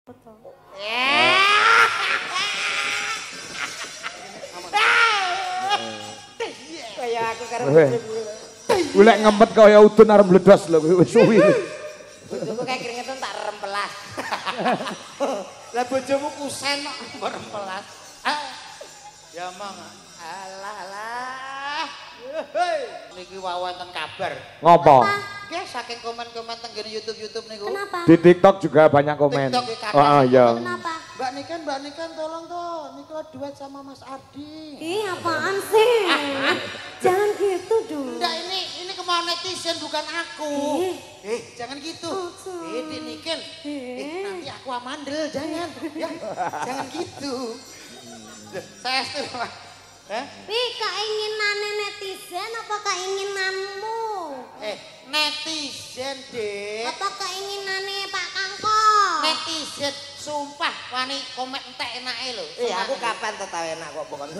Betul. Kayak aku karo Golek ngempet kaya udun arep mledos lho wis suwi. bojoku kayak keringetan tak rempelas. Lah bojomu kusen kok merempelas. Ya mong. Alah. Hei, niki wonten kabar. Ngopo? Nggih saking komen-komen teng YouTube niku. Kenapa? Di TikTok juga banyak komen. TikTok ya, Kakak. Oh iya. Kenapa? Mbak Niken tolong toh. Niku duet sama Mas Ardi. Ih, apaan sih? Jangan gitu dong. Enggak, ini kemauan netizen bukan aku. Jangan gitu. Dik Niken. Nanti aku amandel, jangan. Ya, jangan gitu. Saya setuju. Wih, keinginannya netizen apa keinginanmu? Netizen, Dek. Apa keinginannya Pak Kangkong? Netizen, sumpah wani komen entek enake lho. Aku kapan to tau enak kok pokoknya.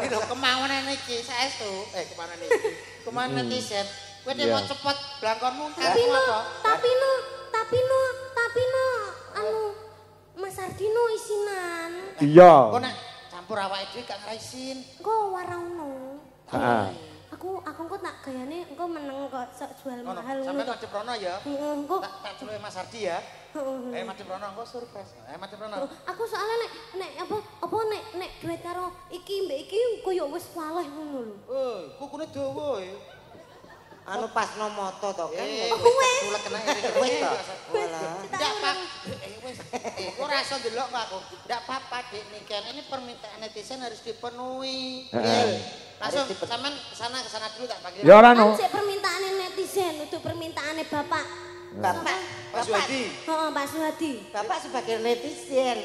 Ini lho kemauan niki saestu. Kemana niki? Kemauan netizen. Kowe mau cepet blangkonmu Tapi no, apa? Mas Ardino isinan. Iya. Kok nek campur awake dhewe gak ngraisin. Engko warauno. Heeh. Aku kok tak gayane engko meneng kok sok jual mahal Sampai Madep Rono ya. Engko Tak celuk Mas Ardi ya. Madep Rono engko surprise. Madep Rono. aku soalnya nek nek duit karo iki mbek iki koyo wis waleh ngono lho. Kukune dawa ya. Anu pas no moto to kan. Tulek kena Wis to. Ndak Pak. Wis. Ora iso ndelok kok aku. Ndak apa-apa Dik Niken. Ini permintaan netizen harus dipenuhi. Langsung sampean ke sana dulu tak panggil. Ya ora no. Kan sik permintaane netizen untuk permintaane Bapak. Bapak, Pak Suwadi. Heeh, Pak Suwadi. Bapak sebagai netizen.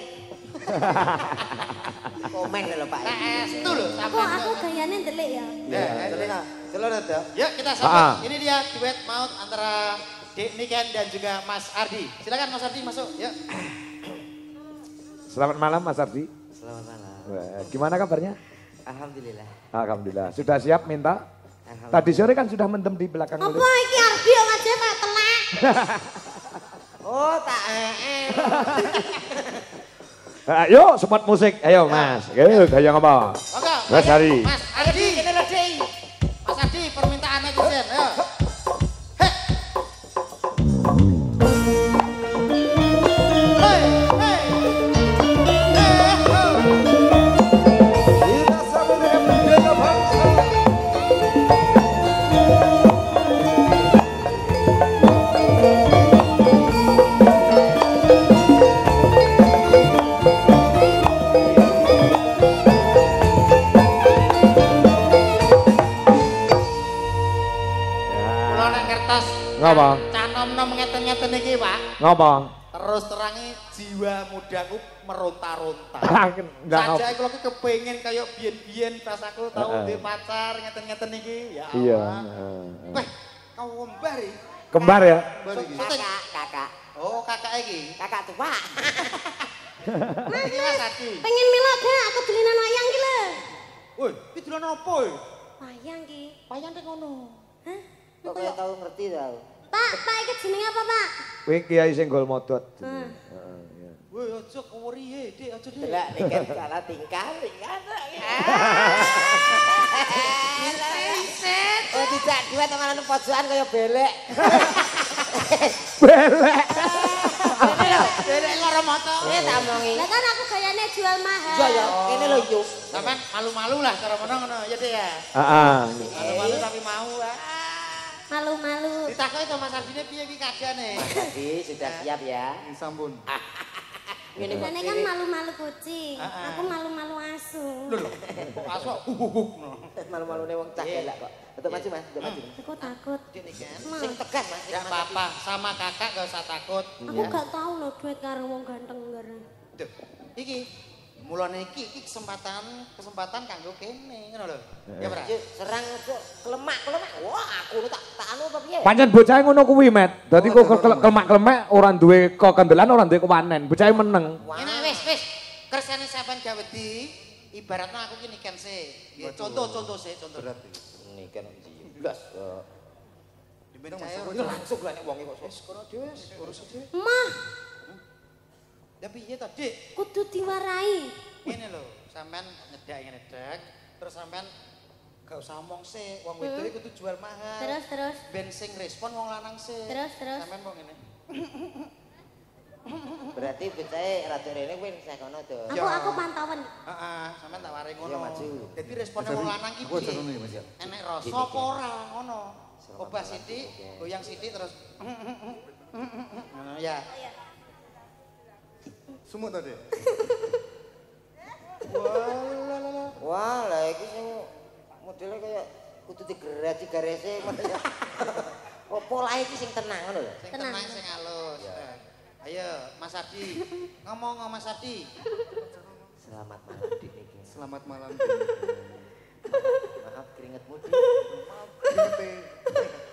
Komen lho Pak. Estu lho Kok sampean. aku gayane ndelik ya. Celana dah. Yuk kita sambut. Ini dia duet maut antara Dik Niken dan juga Mas Ardi. Silakan Mas Ardi masuk. Yuk. Selamat malam Mas Ardi. Selamat malam. Wah, gimana kabarnya? Alhamdulillah. Alhamdulillah. Sudah siap minta? Tadi sore kan sudah mendem di belakang. Apa iki Ardi kok aja kayak telak. Oh, tak Ayo sempat musik. Ayo Mas. Ayo gaya ngapa? Monggo. Mas Ardi. Mas Ardi. Ini lho, Dik. Mas Ardi permintaan netizen. Ayo. Hei. Hei, hei. Kita sambut dengan budaya bangsa. Kula nek kertas Ngapa? canom-nom ngeten-ngeten iki, Pak. Ngapa? Terus terangi jiwa mudaku meronta-ronta. Enggak ngapa. Sajake kula ki kepengin kaya biyen-biyen pas aku tau duwe pacar ngeten-ngeten iki. Ya Allah. Iya. Weh, kau kembar iki. Kembar ya? Kakak. Oh, kakak iki. Kakak tua. Iki Mas Ardi. Pengen melok gak aku dolinan wayang ki lho. Woi, iki dolan apa iki? Wayang ki. Wayang tek ngono. Hah? Kok kaya tau ngerti tau. Pak iki jenenge apa, Pak? Kowe kiai sing gol modot. Woi, aja keweri Dik, aja Dik. Delak nek kan salah tingkah. Oh, tidak duet sama anu pojokan kaya belek. Belek. Derek karo moto. Tak omongi. Lah kan aku gayane jual mahal. Iya ya, kene lho yuk. Sampeyan malu-malu lah cara ngono ya Dik ya. Heeh. Malu-malu tapi mau. Malu-malu. Ditakoki to Mas Ardine piye iki kajiane? Jadi sudah siap ya. Sampun. Ini Nenek kan malu-malu kucing. Aku malu-malu asu. Lho, kok asok malu-malune wong cah elak kok. Betul maju Mas, betul maju. Aku takut. Sing tegas Mas. Enggak apa-apa, sama kakak gak usah takut. Aku gak tahu loh duet karo wong ganteng ngene. Duh, iki mulane iki kesempatan kanggo kene ngono lho. Ya Bra. Serang kelemak. Wah, aku tak anu apa piye? Pancen bocahe ngono kuwi, Met. Dadi kok kelemak-kelemek ora duwe kekendelan, ora duwe kewanen. Bocahe meneng. Ini wis. Kersane sampean gawe di ibaratnya aku ki niken sih. Contoh sih, contoh. Ini kan 11. Dimeneng Langsung lah nek wong iki kok. Wis kono dhewe urus dhewe. Mah, Lah piye to, Dik? Kudu diwarai. Ngene lho, sampean nyedak, terus sampean gak usah omong sih, wong wedok iku kudu jual mahal. Terus. Ben sing respon wong lanang sih. Terus. Sampean kok ngene. Berarti becae ratu rene kuwi ning kono to. Aku pantauan. Heeh, sampean tak waring ngono. Iya, maju. Dadi responnya wong lanang ki Aku aja ngono ya, Mas. enek rasa apa ora ngono. Obah sithik, goyang sithik terus. Ngono ya. Sumuk to, Dek? Wah, lah iki sing modele kaya kudu digerati garese. Oh, polahe iki sing tenang ngono lho. Sing tenang sing halus. Ayo, Mas Adi. Ngomong Mas Adi. Selamat malam Dik niki. Selamat malam. Maaf keringetmu Dik. Kringete.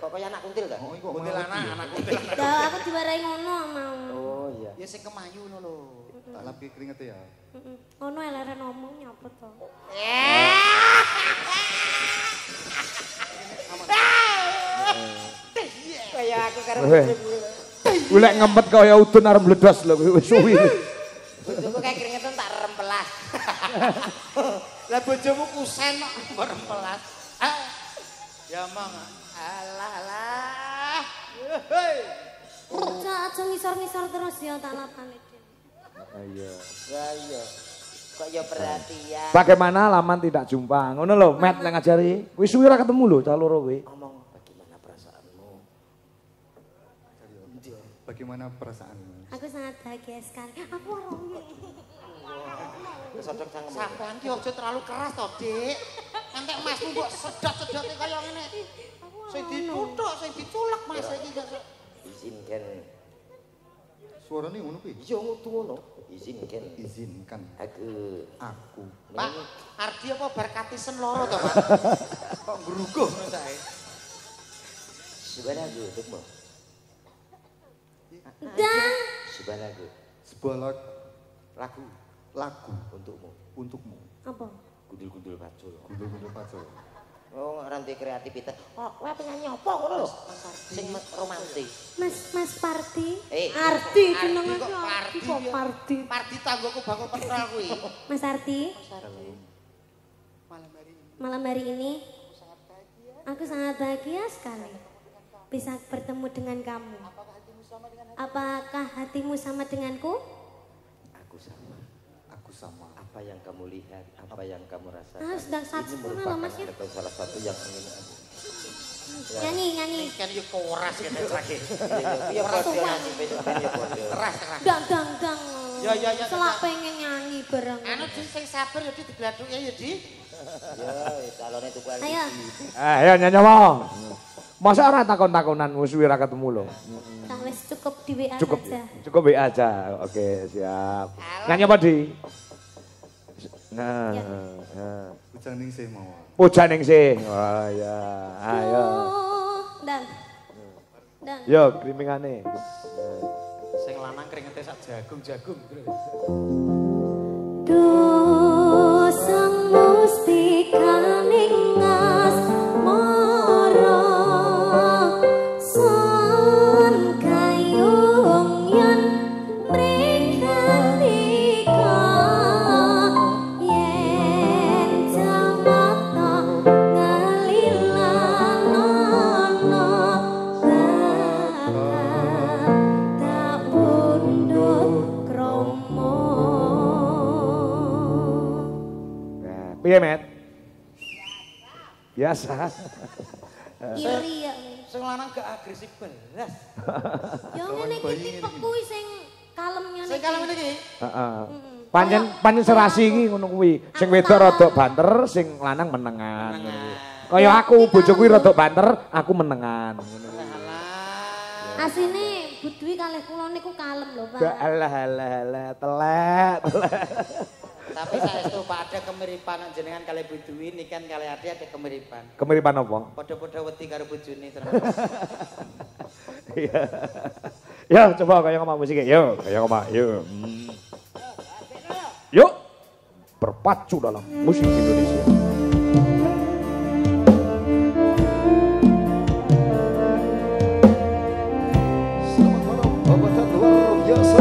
Kok kaya anak kuntil ta? Oh, iku Kuntilanak, anak kuntilanak. Dah aku diwarai ngono mau. Oh iya. Ya sing kemayu ngono lho. Tak lapi kringete ya. Ngono eleren ngomong nyapa to. Kaya aku karo Golek ngempet kaya udun arep meledos lho wis suwi. bojoku kayak keringetan tak rempelas. Lah bojomu kusen kok merempelas. Ya mong. Alah. Hei. Aja ngisor-ngisor terus ya tak lapane. Iya. Ya iya. Kok ya perhatian. Bagaimana laman tidak jumpa? Ngono lho, Met yang ngajari. Wis suwi ora ketemu lho cah loro kuwi. Ngomong bagaimana perasaanmu? Bagaimana perasaanmu? Aku sangat bahagia sekali. Aku orangnya. Kesodok cangkem. Sampean ki aja terlalu keras to, Dik. Entek masmu mbok sedot-sedote kaya ngene. Sing dituthuk, sing diculek Mas iki kok. Izinkan. Suarane ngono kuwi. Iya ngutu ngono. Izinkan. Izinkan Aku. Pak, Ardi apa berkatisen loro to, Pak? Kok ngruguh ngono sae. Subhanahu untukmu. Dan Subhanahu. Sebuah Lagu lagu untukmu. apa? Gundul-gundul bacul. Gundul-gundul pacul. Oh, rantai kreativitas. Oh, kowe penyanyi apa ngono lho? Sing romantis. Mas Parti. Arti jenenge kok Arti Parti kok ya? Parti. Parti tanggoku bangun petrol kuwi. Mas Arti, Malam hari ini malam hari ini aku sangat bahagia sekali bisa bertemu dengan kamu. Apakah hatimu sama denganku? Aku sama. Aku sama. Apa yang kamu lihat, apa yang kamu rasakan. Ah, sedang Ini saksepuna merupakan loh, Mas, ya. ada salah satu yang ingin aku. Nyanyi. kan yo koras kene lagi. Iya, podo nyanyi besok ya podo. Keras. Dang. Ya. Selak pengen nyanyi bareng. Anu Di sing sabar ya Di digladhuke ya Di. Ya, calonnya tuku lagi. Ayo. Ayo nyanyi apa? Masa ora takon-takonan wis suwi ora ketemu lho. Tak wis cukup di WA Cukup. saja. Cukup WA aja. Oke, siap. Nyanyi apa, Di? Nah, Ya. Ujang ning sih mau. Pujan ning sih. Wah, ya. Ayo. Oh, dan. Yo, krimingane. Sing lanang keringete sak jagung. Dosa mustika ningas moro son kayung yen mrikanika yen jamata ngelilanono bakal tak pundhut kromo. Piye, Met? Biasa. Iri ya. Sing lanang gak agresif belas. Ya ngene iki tipe kuwi sing kalemnya Sing kalem iki. Heeh. Pancen serasi iki ngono kuwi. Sing wedok rada banter, sing lanang menengan. Kaya aku bojoku rada banter, aku menengan ngono kuwi. Alah. Asine Bu Dwi kalih kula niku kalem lho, Pak. Alah, telek. Tapi saestu Pak ada kemiripan jenengan kali Bu Dwi nikan kali Ade ada kemiripan. Kemiripan apa? Padha-padha wedi karo bojone terus. Iya. Yo, coba kaya ngomong musiknya. Yo, kaya ngomong. Yo. Yuk. Berpacu dalam musik Indonesia. Selamat malam, Bapak luar biasa.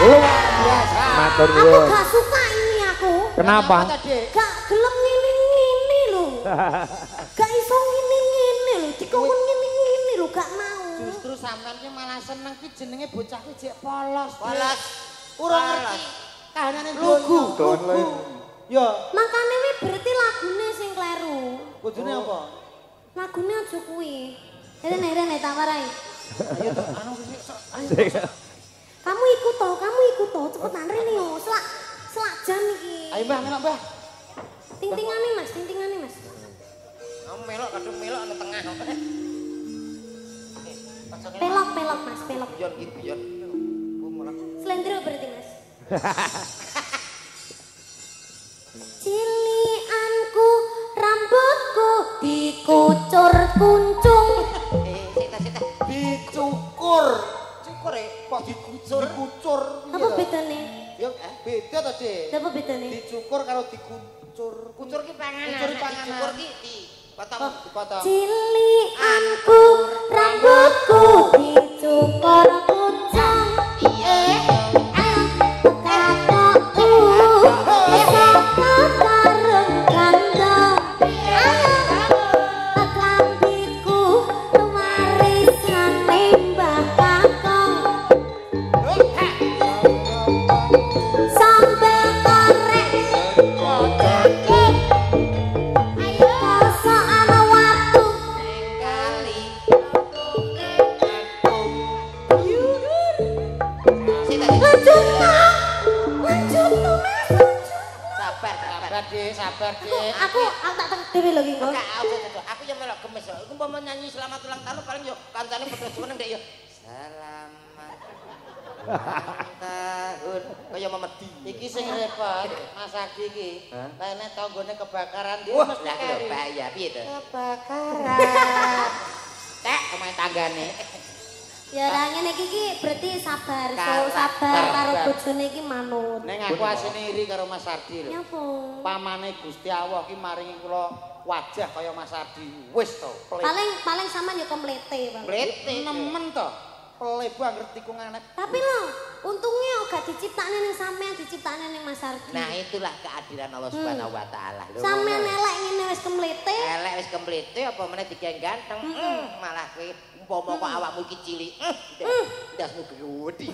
Luar biasa. Matur Aku nuwun. gak suka ini aku. Kenapa? Gak gelem ngini-ngini lho. Gak iso ngini-ngini lho. Dikongkon ngini-ngini lho gak mau. Justru sampean ki malah seneng ki jenenge bocah ki jek polos. Polos. Ora ngerti kahanane Lugu. Ya, Makane wi berarti lagune sing kleru. kudune apa? Lagune aja kuwi. Rene tak warai. Ayo to, anu ayo. Kamu ikut toh, cepetan rene yo. Selak jam iki. Ayo Mbah, melok Mbah. Ting-tingane Mas. Kamu melok kadung melok nang tengah. Pelok Mas, pelok. Guyon iki guyon. Slendro berarti Mas. Cilianku rambutku dikucur kuncung. Dicukur. Cukur ya? Kok dikucur? Dikucur. Apa bedane? Ya beda to, Dik. Apa bedane? Dicukur karo dikucur. Kucur ki panganan. Kucur ki panganan. Cukur ki dipotong. Dipotong. Cilianku rambutku dicukur kuncung. Iya. Kakakku saka kareng kandang. Klambiku warisane Mbah Kakong. Sambel korek kodake. Ayo kosokan watu Kali. lanjut no Mas. Sabar. Sabar, Dik. Aku tak teng dhewe lho iki kok. Enggak, aku yang melok gemes. Iku mau nyanyi selamat ulang tahun paling yo kancane padha seneng dek yo. Selamat ulang tahun. Kaya memedi. Iki sing repot, Mas Adi iki. Kayane tanggone kebakaran dia Wah, mesti lah aku kari. bahaya piye to? Kebakaran. Tek pemain tanggane. Ya ora ngene iki berarti sabar, Karakter. sabar karo bojone iki manut. Ning aku asine iri karo Mas Ardi lho. Nyapa? Pamane Gusti Allah ki maringi kula wajah kaya Mas Ardi. Wis to, plek. Paling sampean yo komplete, Bang. Blete. Nemen to. Plek banget tikungan. Tapi lho, untungnya gak diciptakne ning sampean, diciptakne ning Mas Ardi. Nah, itulah keadilan Allah Subhanahu wa taala. Lho, Sampean ngono. elek ngene wis komplete. Elek wis komplete apa meneh digawe ganteng. Malah kowe umpama kok awakmu iki cilik. Ndasmu gede.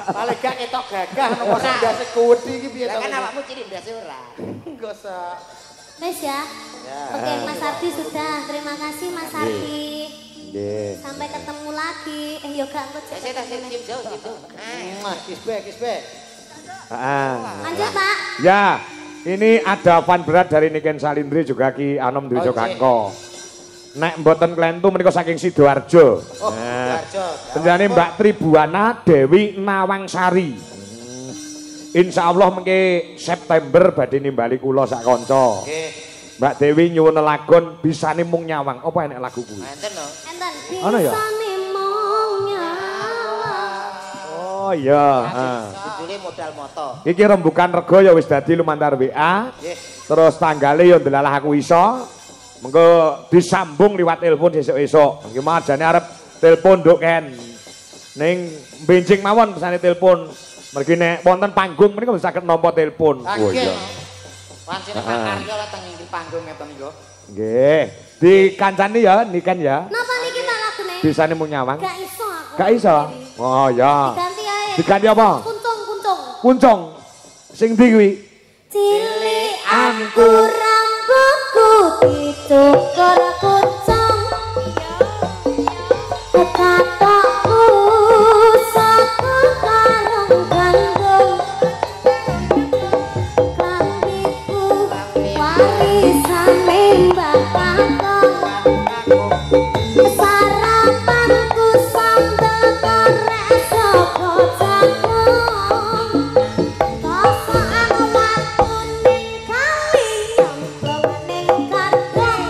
Paling gak ketok gagah nopo ndase kuwedi iki piye Lah to? kan awakmu cilik ndase ora. Enggak usah. Wis ya. Oke, Mas Ardi sudah. Terima kasih Mas Ardi. Nggih. Sampai ketemu lagi. Yo gak engko Saya tak cium jauh gitu. Kisbek. Heeh. Lanjut, Pak. Ya, ini ada fan berat dari Niken Salindri juga Ki Anom Dwi Jogangko. Nek mboten klentu menika saking Sidoarjo. Oh, Sidoarjo. Penjane Mbak Tribuana Dewi Nawangsari. Insya Allah mengke September badhe nimbali kula sak kanca. Nggih. Mbak Dewi nyuwun lelagon bisane mung nyawang. Apa enek lagu kuwi? Enten no. Enten Ono ya? bisane mong nyawang. Oh iya, heeh. Judulnya modal moto. Iki rembukan rego ya wis dadi lumantar WA. Nggih. Terus tanggale ya ndelalah aku iso. Mengko disambung liwat telepon esuk-esuk. Nggih mah jane arep telepon nduk Ken. Ning benjing mawon pesane telepon. Mergi nek wonten panggung menika bisa saged nampa telepon. Oh iya. Pancen Pak Karyo lah teng inggil panggung ngeten niku. Nggih. Dikancani ya Niken ya. Napa niki tak lagune? Bisane mung nyawang. Gak iso aku. Gak iso. Oh ya. Diganti ae. Diganti apa? Kuncung. Kuncung. Sing ndi kuwi? Cilianku rambutku dicukur kuncung. Ketokku saka karung gandung. Klambiku warisane Mbah Kakong. Sarapanku sambel korek saka Jakong. Kosokan watu ning kali nyemplung ning kandang.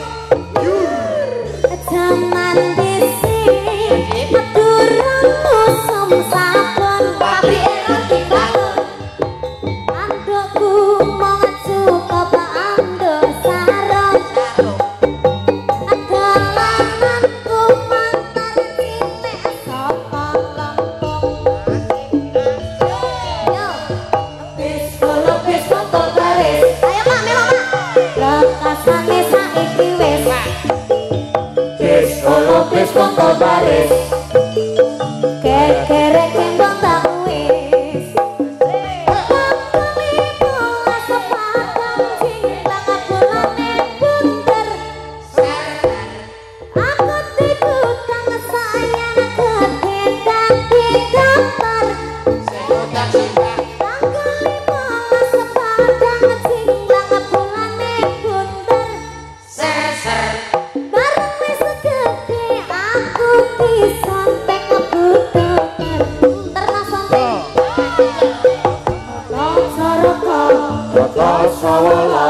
baris kekerek kembang tak wis Sawala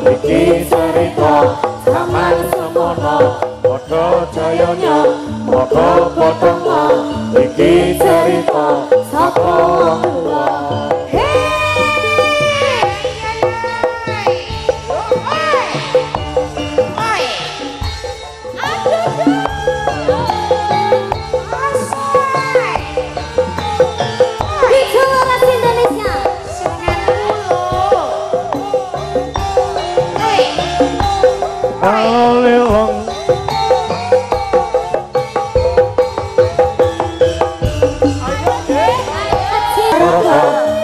iki cerita zaman semono padha jayanya padha iki cerita sapa wong tuwa Alilong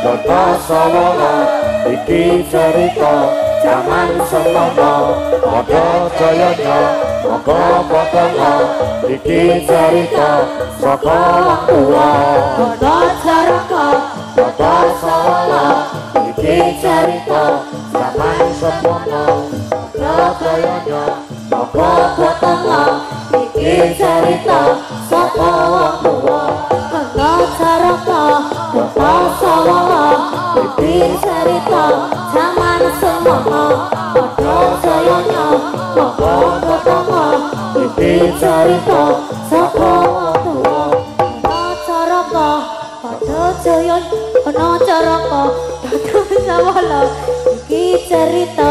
Dota Sawala iki cerita zaman semono padha jayanya moko potongno iki cerita saka wong tuwa Dota Caraka Dota Sawala iki cerita zaman semono Jayanya moko potongno iki cerita saka wong tuwa Dota Caraka Dota Sawala iki cerita zaman semono padha jayanya moko potongno iki cerita saka wong tuwa Dota Caraka padha jayanya ana Caraka Dota Sawala iki cerita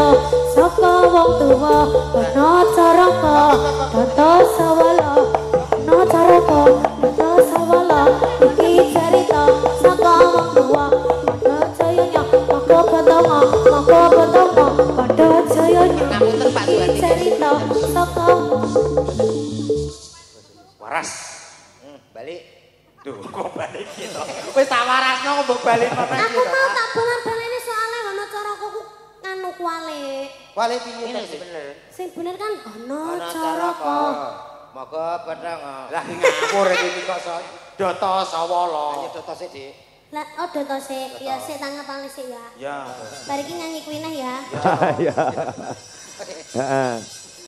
saka wong tuwa ana Caraka Dota Sawala ana Caraka Dota Sawala iki cerita saka wong tuwa padha jayanya moko potongno padha jayanya iki cerita saka waras balik tuh kok balik gitu wis tak warasno kok mbok balik meneh aku mau tak bolan-baleni soalnya ana Caraka ku anu kuali Wale piye ini sih bener sing bener kan ana ana Caraka moko petang lah ngawur iki kok Dota Sawala ayo Dota sik Dik lah oh Dota sik ya sik tak ngapalne sik ya ya bar iki nyanyi kuwi ya ya heeh